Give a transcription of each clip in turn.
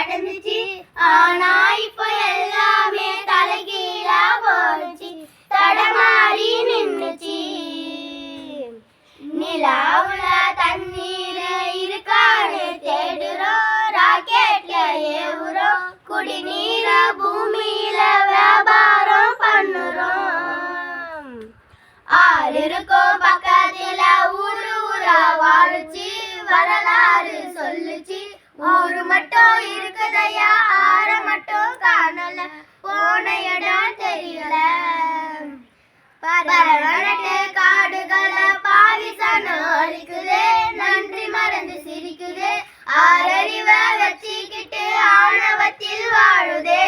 நடந்துச்சு. ஆனா இப்ப எல்லாமே தலைகீழா போச்சு, தடமாறி நின்னுச்சு. நிலாவுல தண்ணீர் இருக்கான்னு தேடுறோம், ராக்கெட்ல ஏவுறோம், குடிநீர பூமியில வியாபாரம் பண்ணுறோம். ஆறு இருக்கும் பக்கத்துல ஊரு ஊரா வாழுச்சு, வரலாறு சொல்லுச்சு. ஊரு மட்டும் இருக்குதையா, ஆற மட்டும் காணல, போன இடம் தெரியல. பரவனட்டு காடுகளை பாவிசனம் அழிக்குது, நன்றி மறந்து சிரிக்குது. ஆறறிவ வச்சுக்கிட்டு ஆணவத்தில் வாழுதே.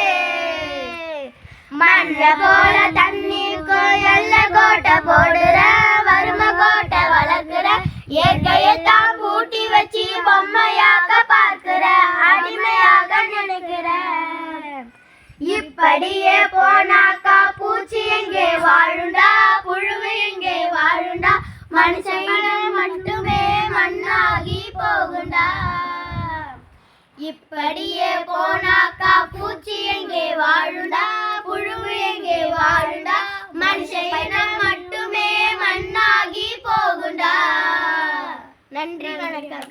மண்ண போல தண்ணீருக்கும் எல்ல கோட்டை போடுற, வறும கோட்டை வளர்க்குற, இயற்கையை தான் பூட்டி வச்சு பொம்மையாக்க பார்க்கிற, அடிமையாக நினைக்கிற. இப்படியே போனாக்கா பூச்சி எங்கே வாழுண்டா, புழுவு எங்கே வாழுண்டா, மனுஷன் மட்டுமே மண்ணாகி போகுண்டா. இப்படியே போனாக்கா பூச்சி எங்கே வாழுண்டா, புழுவு எங்கே வாழுண்டா, மனுஷன் மட்டுமே மண்ணாகி போகுண்டா. நன்றி, வணக்கம்.